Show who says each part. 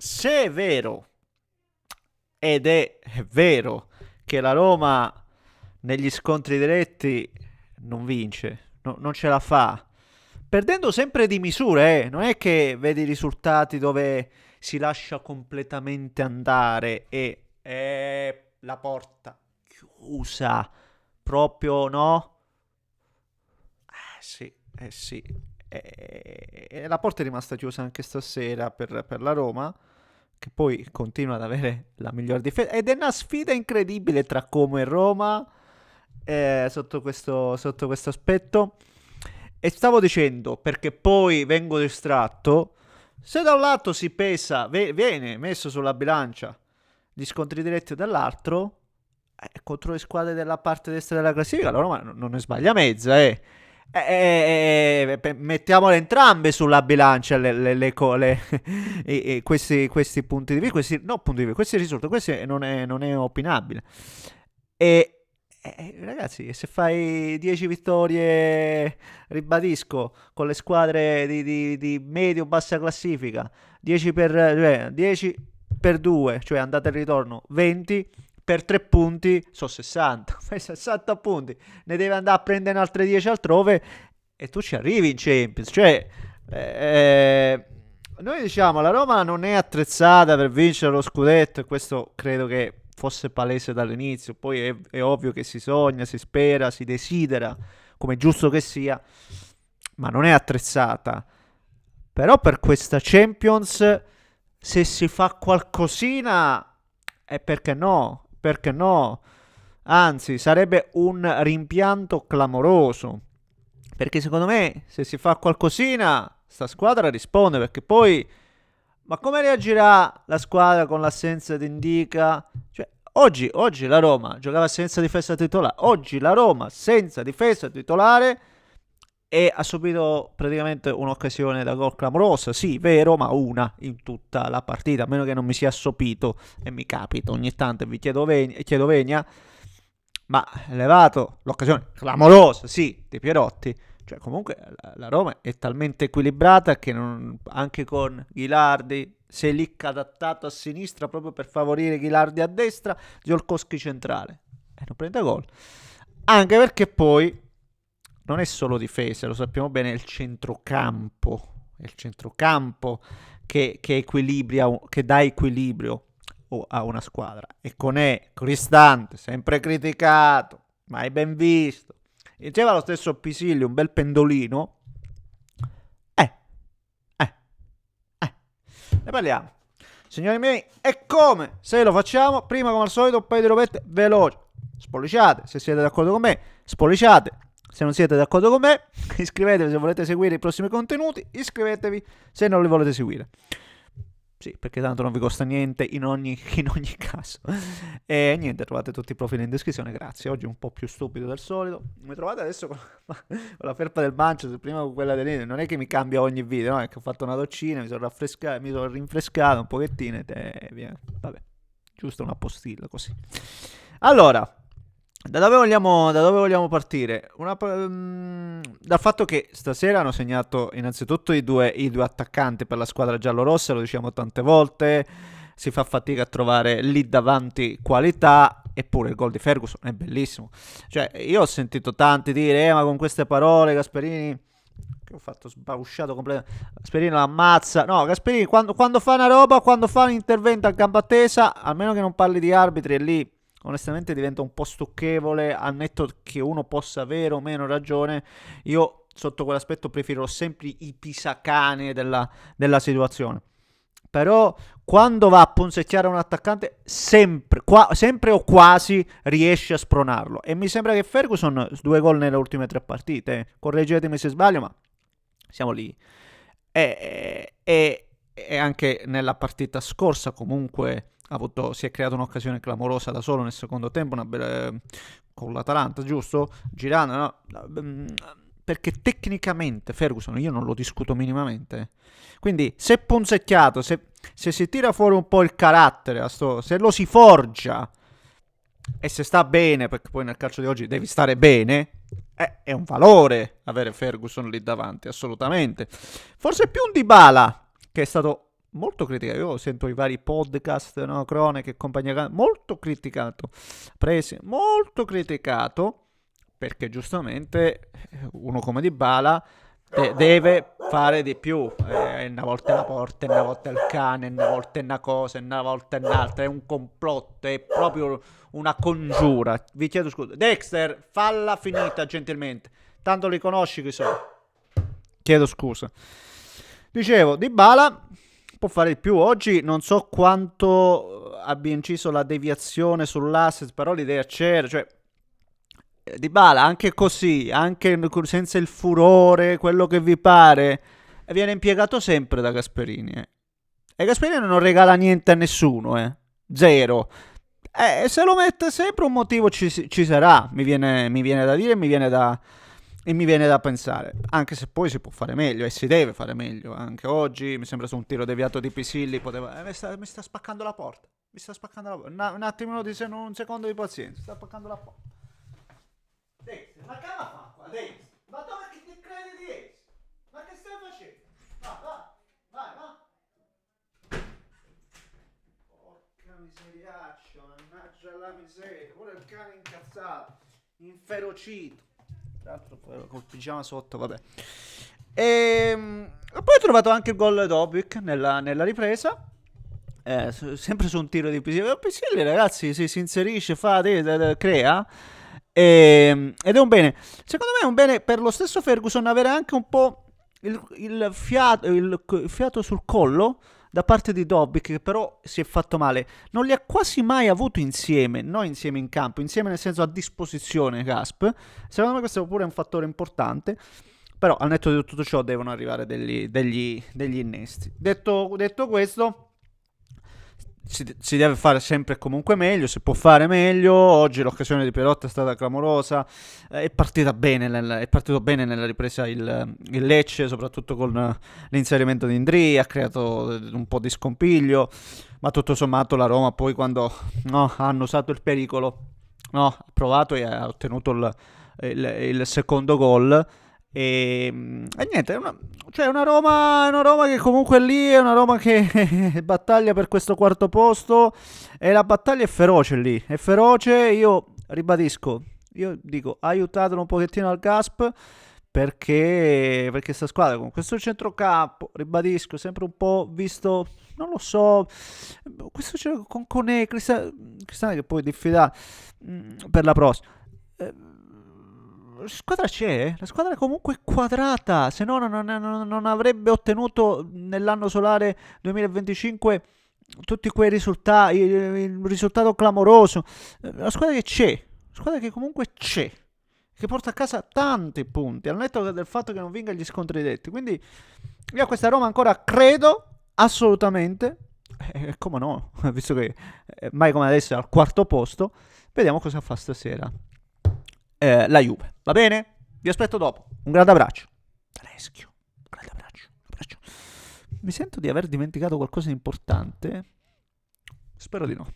Speaker 1: Se è vero, ed è vero, che la Roma negli scontri diretti non vince, non ce la fa, perdendo sempre di misure, non è che vedi i risultati dove si lascia completamente andare e la porta chiusa, proprio no? Sì, sì. La porta è rimasta chiusa anche stasera per la Roma, che poi continua ad avere la miglior difesa. Ed è una sfida incredibile tra Como e Roma sotto questo aspetto. E stavo dicendo, perché poi vengo distratto, se da un lato si pesa, viene messo sulla bilancia gli scontri diretti dall'altro, contro le squadre della parte destra della classifica, la Roma non ne sbaglia mezza, eh. Mettiamole entrambe sulla bilancia questi punti di vista, no, punti di vista, questi risultati, questo non è opinabile. E ragazzi, se fai 10 vittorie, ribadisco, con le squadre di medio-bassa classifica, 10 per 2, cioè andata e ritorno, 20 per 3 punti, sono 60. Fai 60 punti, ne devi andare a prendere altre 10 altrove e tu ci arrivi in Champions. Cioè, noi diciamo, la Roma non è attrezzata per vincere lo scudetto e questo credo che fosse palese dall'inizio. Poi è ovvio che si sogna, si spera, si desidera, come è giusto che sia, ma non è attrezzata. Però per questa Champions, se si fa qualcosina, è perché no? Perché no? Anzi, sarebbe un rimpianto clamoroso. Perché secondo me, se si fa qualcosina, sta squadra risponde. Perché poi, ma come reagirà la squadra con l'assenza di Indica? Cioè, oggi la Roma giocava senza difesa titolare. Oggi la Roma senza difesa titolare e ha subito praticamente un'occasione da gol clamorosa, sì, vero, ma una in tutta la partita, a meno che non mi sia assopito e mi capita ogni tanto e vi chiedo venia, ma levato l'occasione clamorosa, sì, di Pierotti, cioè comunque la Roma è talmente equilibrata che anche con Ghilardi, Selic adattato a sinistra proprio per favorire Ghilardi a destra, Ziolkowski centrale, e non prende gol. Anche perché poi non è solo difesa, lo sappiamo bene, è il centrocampo. È il centrocampo che equilibria, che dà equilibrio a una squadra. E con Cristante, sempre criticato, mai ben visto. Diceva lo stesso Pisilli, un bel pendolino. Eh, eh, ne parliamo. Signori miei, e come? Se lo facciamo, prima come al solito, un paio di robette veloci. Spolliciate, se siete d'accordo con me, spolliciate. Se non siete d'accordo con me, iscrivetevi se volete seguire i prossimi contenuti, iscrivetevi se non li volete seguire. Sì, perché tanto non vi costa niente in ogni caso. E niente, trovate tutti i profili in descrizione, grazie. Oggi un po' più stupido del solito. Mi trovate adesso con la felpa del Manchester, prima con quella dell'Inter. Non è che mi cambia ogni video, no? È che ho fatto una doccina, mi sono rinfrescato un pochettino e via. Vabbè, giusto una postilla così. Allora, da dove vogliamo partire? Dal fatto che stasera hanno segnato innanzitutto i due attaccanti per la squadra giallorossa, lo diciamo tante volte, si fa fatica a trovare lì davanti qualità, eppure il gol di Ferguson è bellissimo. Cioè, io ho sentito tanti dire, ma con queste parole Gasperini, che ho fatto sbausciato completamente, Gasperini l'ammazza. No, Gasperini quando fa una roba, quando fa un intervento a gamba tesa, almeno che non parli di arbitri, e lì onestamente diventa un po' stucchevole, a netto che uno possa avere o meno ragione. Io sotto quell'aspetto preferirò sempre i pisacane della situazione. Però quando va a punzecchiare un attaccante, sempre o quasi riesce a spronarlo. E mi sembra che Ferguson, 2 gol nelle ultime 3 partite, correggetemi se sbaglio, ma siamo lì. E anche nella partita scorsa comunque si è creata un'occasione clamorosa da solo nel secondo tempo, con l'Atalanta, giusto? Girando, no? Perché tecnicamente Ferguson io non lo discuto minimamente. Quindi se punzecchiato, se si tira fuori un po' il carattere, se lo si forgia e se sta bene, perché poi nel calcio di oggi devi stare bene, è un valore avere Ferguson lì davanti, assolutamente. Forse più un Dybala, che è stato molto criticato. Io sento i vari podcast, no, cronache e compagnia, molto criticato. Presi, molto criticato perché giustamente uno come Dybala deve fare di più. Una volta è una porta, una volta è il cane, una volta è una cosa, una volta è un'altra. È un complotto, è proprio una congiura. Vi chiedo scusa. Dexter, falla finita gentilmente. Tanto li conosci chi sono. Chiedo scusa. Dicevo, Dybala può fare di più. Oggi non so quanto abbia inciso la deviazione sull'asset, però l'idea c'era. Cioè, Dybala anche così, anche senza il furore, quello che vi pare, viene impiegato sempre da Gasperini. E Gasperini non regala niente a nessuno, zero. Se lo mette sempre un motivo ci sarà, mi viene da dire e mi viene da pensare. Anche se poi si può fare meglio e si deve fare meglio. Anche oggi mi sembra su un tiro deviato di Pisilli, poteva... mi sta spaccando la porta. Mi sta spaccando la porta. Un attimo di un secondo di pazienza. Sta spaccando la porta. Dexter, ma che la fa qua, Dexter? Ma dove che ti credi di essere? Ma che stai facendo? Vai. Porca miseriaccia, mannaggia la miseria. Pure il cane incazzato, inferocito. Tra l'altro col pigiama sotto, vabbè. Poi ho trovato anche il gol Dobbik nella ripresa. Sempre su un tiro di Pisilli. Pisilli, ragazzi, si inserisce, crea. Ed è un bene. Secondo me è un bene per lo stesso Ferguson avere anche un po' il fiato sul collo da parte di Dobbik, che però si è fatto male. Non li ha quasi mai avuto insieme, non insieme in campo, insieme nel senso a disposizione Gasp. Secondo me questo è pure un fattore importante. Però al netto di tutto ciò devono arrivare degli innesti. Detto questo, si deve fare sempre e comunque meglio, si può fare meglio. Oggi l'occasione di Perotta è stata clamorosa, è partito bene nella ripresa il Lecce, soprattutto con l'inserimento di Indri, ha creato un po' di scompiglio, ma tutto sommato la Roma poi quando hanno usato il pericolo, ha provato e ha ottenuto il secondo gol. E niente, cioè una Roma che comunque è lì, è una Roma che battaglia per questo quarto posto e la battaglia è feroce lì, è feroce. Io ribadisco, io dico aiutatelo un pochettino al Gasp perché sta squadra con questo centrocampo, ribadisco, sempre un po' visto, non lo so, questo con Cristante che poi diffida per la prossima. La squadra c'è, la squadra comunque è quadrata, se no non avrebbe ottenuto nell'anno solare 2025 tutti quei risultati, il risultato clamoroso. La squadra che c'è, la squadra che comunque c'è, che porta a casa tanti punti, al netto del fatto che non vinca gli scontri diretti. Quindi io a questa Roma ancora credo assolutamente, come no, visto che mai come adesso è al quarto posto, vediamo cosa fa stasera la Juve. Va bene? Vi aspetto dopo. Un grande abbraccio. Teschio. Un grande abbraccio. Mi sento di aver dimenticato qualcosa di importante. Spero di no.